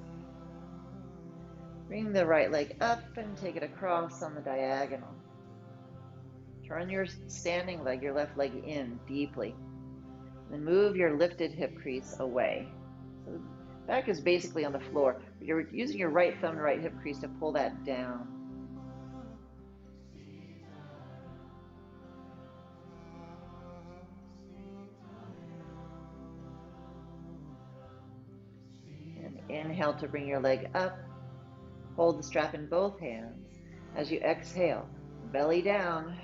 Bring the right leg up and take it across on the diagonal. Turn your standing leg, your left leg in deeply. Then move your lifted hip crease away. So the back is basically on the floor. You're using your right thumb and right hip crease to pull that down. And inhale to bring your leg up. Hold the strap in both hands. As you exhale, belly down,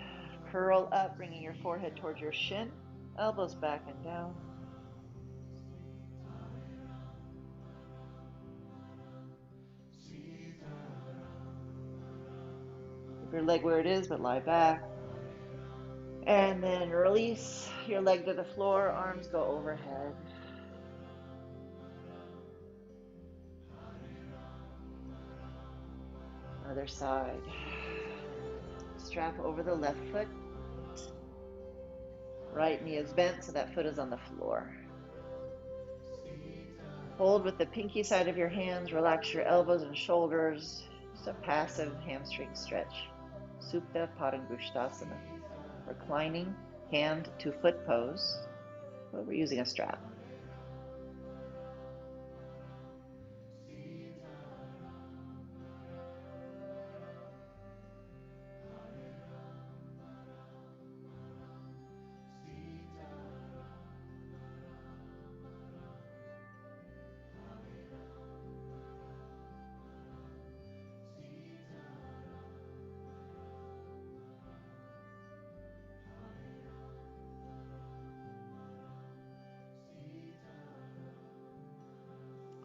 curl up, bringing your forehead towards your shin, elbows back and down. Keep your leg where it is, but lie back. And then release your leg to the floor, arms go overhead. Other side. Strap over the left foot. Right knee is bent so that foot is on the floor. Hold with the pinky side of your hands. Relax your elbows and shoulders. Just a passive hamstring stretch. Supta Padangusthasana. Reclining hand to foot pose, but we're using a strap.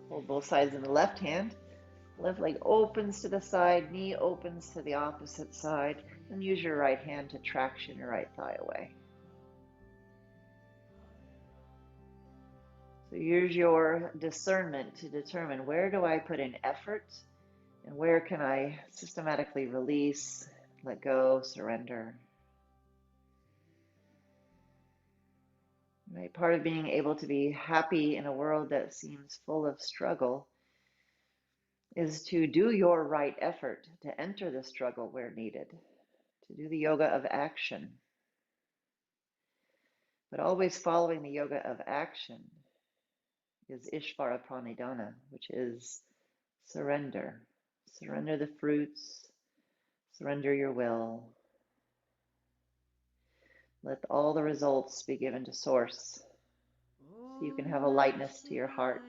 Hold both sides in the left hand. Left leg opens to the side, knee opens to the opposite side, and use your right hand to traction your right thigh away. So use your discernment to determine, where do I put in effort and where can I systematically release, let go, surrender. Right? Part of being able to be happy in a world that seems full of struggle is to do your right effort, to enter the struggle where needed, to do the yoga of action. But always following the yoga of action is Ishvara Pranidhana, which is surrender. Surrender the fruits, surrender your will. Let all the results be given to Source so you can have a lightness to your heart.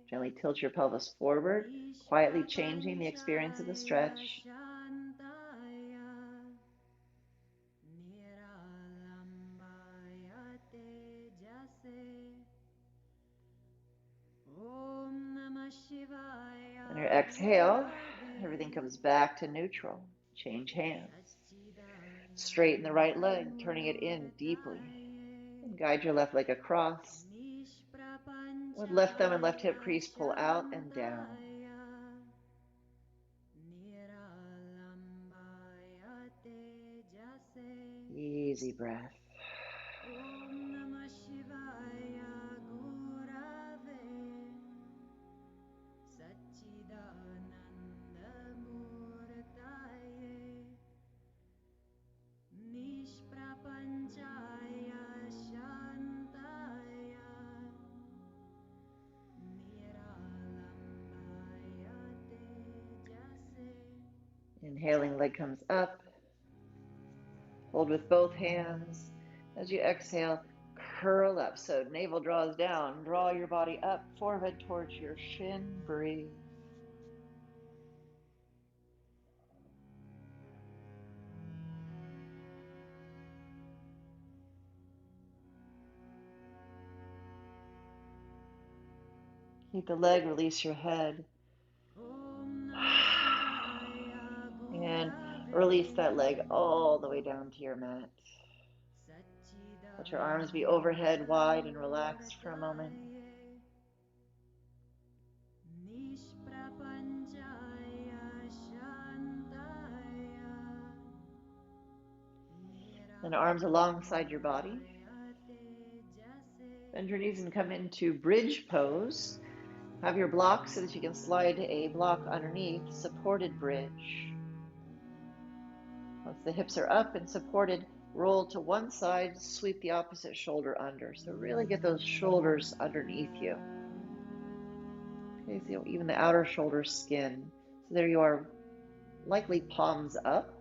Gently tilt your pelvis forward, quietly changing the experience of the stretch. On your exhale, everything comes back to neutral. Change hands. Straighten the right leg, turning it in deeply. And guide your left leg across. With left thumb and left hip crease, pull out and down. Easy breath. Inhaling, leg comes up. Hold with both hands. As you exhale, curl up. So navel draws down. Draw your body up, forward towards your shin. Breathe. Keep the leg, release your head. And release that leg all the way down to your mat. Let your arms be overhead, wide and relaxed for a moment. Then arms alongside your body. Bend your knees and come into bridge pose. Have your block so that you can slide a block underneath, supported bridge. Once the hips are up and supported, roll to one side, sweep the opposite shoulder under. So really get those shoulders underneath you. Okay, so even the outer shoulder skin. So there you are, likely palms up.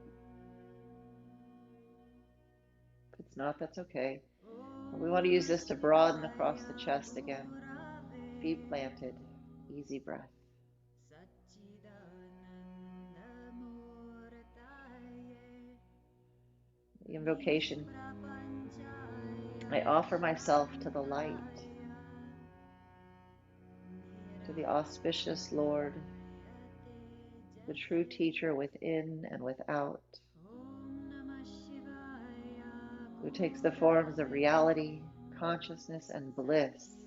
If it's not, that's okay. We want to use this to broaden across the chest again. Feet planted, easy breath. The invocation, I offer myself to the light, to the auspicious Lord, the true teacher within and without, who takes the forms of reality, consciousness, and bliss,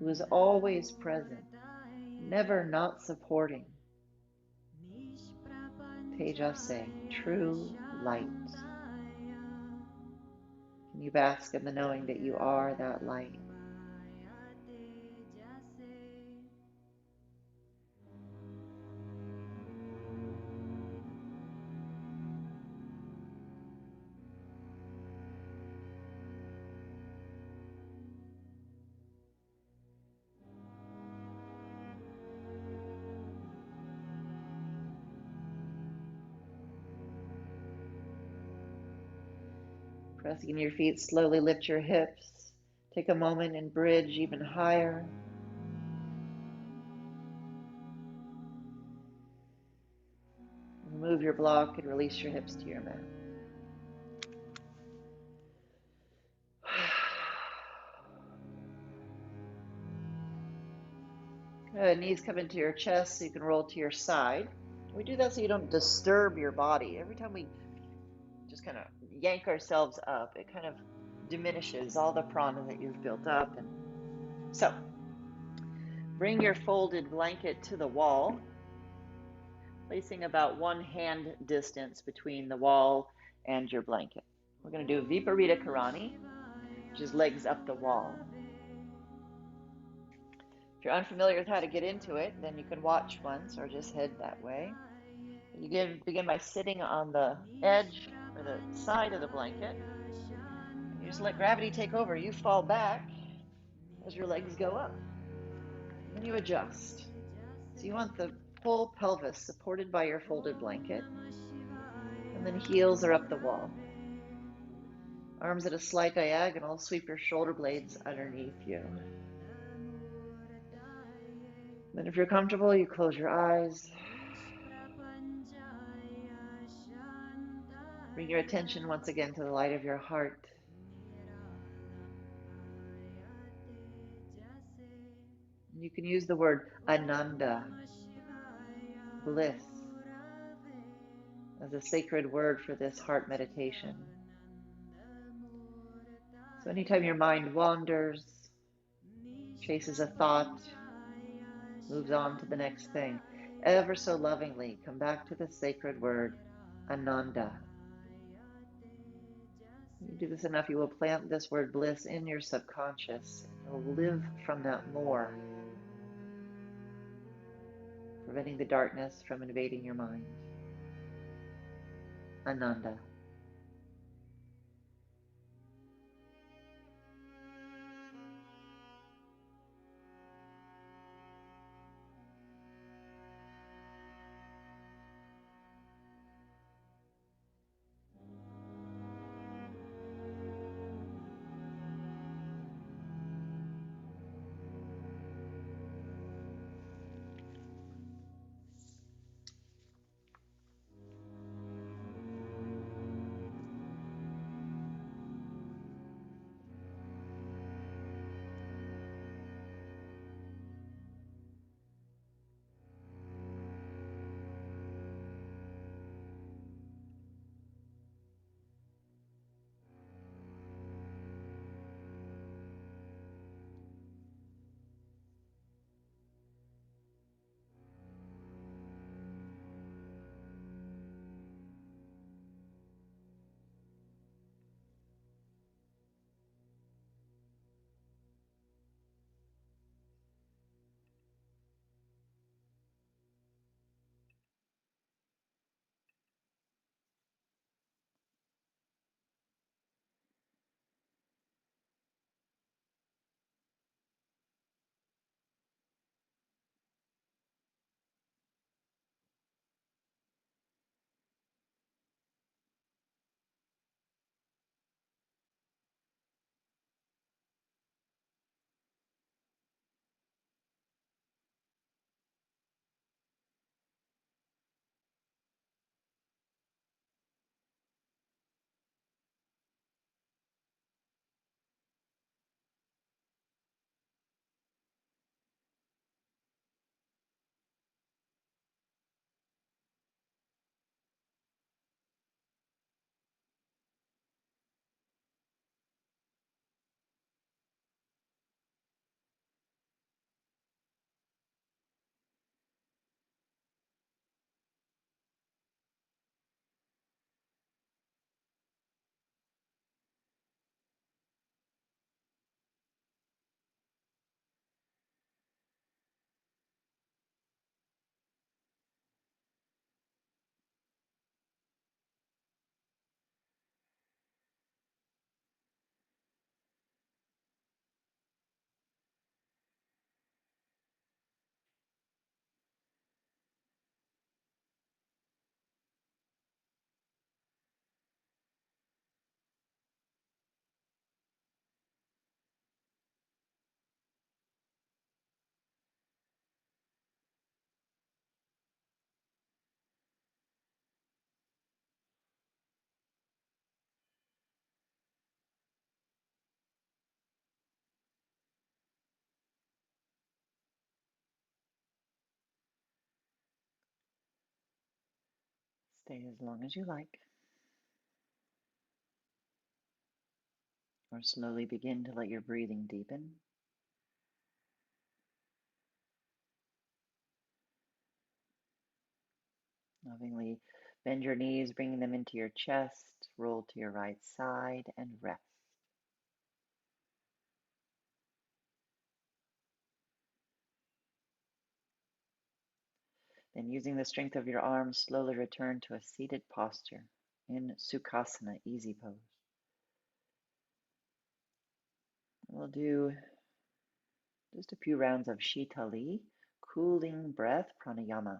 who is always present, never not supporting. Tejase, true light. Can you bask in the knowing that you are that light? Pressing in your feet, slowly lift your hips. Take a moment and bridge even higher. Remove your block and release your hips to your mat. Knees come into your chest so you can roll to your side. We do that so you don't disturb your body. Every time we just kind of yank ourselves up, it kind of diminishes all the prana that you've built up. And so bring your folded blanket to the wall, placing about 1 hand distance between the wall and your blanket. We're going to do Viparita Karani, which is legs up the wall. If you're unfamiliar with how to get into it, then you can watch once or just head that way. You begin by sitting on the edge or the side of the blanket. And you just let gravity take over. You fall back as your legs go up. And then you adjust. So you want the whole pelvis supported by your folded blanket. And then heels are up the wall. Arms at a slight diagonal, sweep your shoulder blades underneath you. Then if you're comfortable, you close your eyes. Bring your attention once again to the light of your heart. You can use the word Ananda, bliss, as a sacred word for this heart meditation. So anytime your mind wanders, chases a thought, moves on to the next thing, ever so lovingly come back to the sacred word Ananda. When you do this enough, you will plant this word bliss in your subconscious. You'll live from that more, preventing the darkness from invading your mind. Ananda. Stay as long as you like, or slowly begin to let your breathing deepen. Lovingly bend your knees, bringing them into your chest, roll to your right side, and rest. Then, using the strength of your arms, slowly return to a seated posture in Sukhasana, easy pose. We'll do just a few rounds of Shitali, cooling breath pranayama.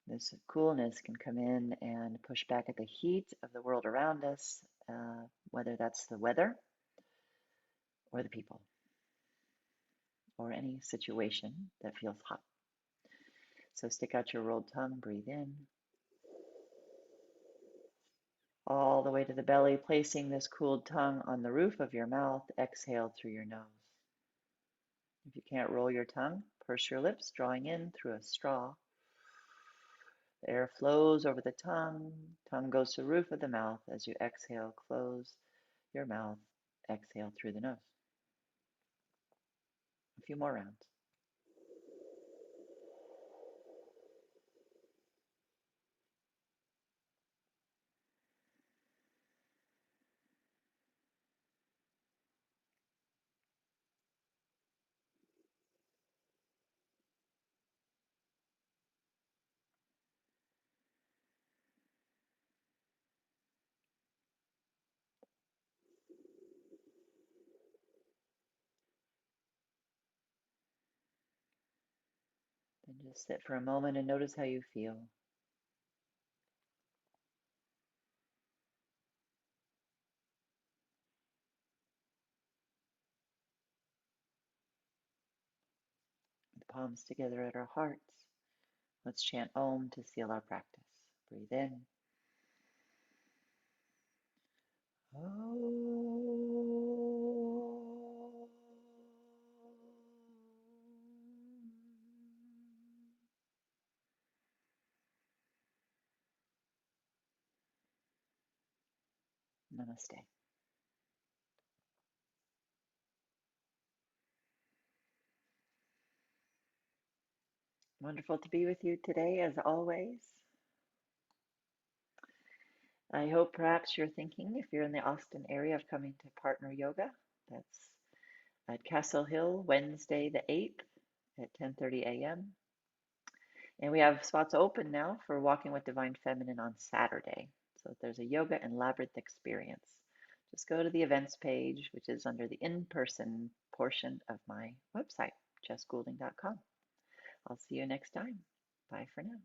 This coolness can come in and push back at the heat of the world around us, whether that's the weather or the people or any situation that feels hot. So stick out your rolled tongue, breathe in, all the way to the belly, placing this cooled tongue on the roof of your mouth. Exhale through your nose. If you can't roll your tongue, purse your lips, drawing in through a straw. The air flows over the tongue. Tongue goes to the roof of the mouth. As you exhale, close your mouth. Exhale through the nose. A few more rounds. Then just sit for a moment and notice how you feel. With the palms together at our hearts, let's chant Om to seal our practice. Breathe in. Om. Namaste. Wonderful to be with you today, as always. I hope perhaps you're thinking, if you're in the Austin area, of coming to Partner Yoga. That's at Castle Hill, Wednesday the 8th at 10:30 a.m. And we have spots open now for Walking with Divine Feminine on Saturday. So there's a yoga and labyrinth experience. Just go to the events page, which is under the in-person portion of my website, jessgoulding.com. I'll see you next time. Bye for now.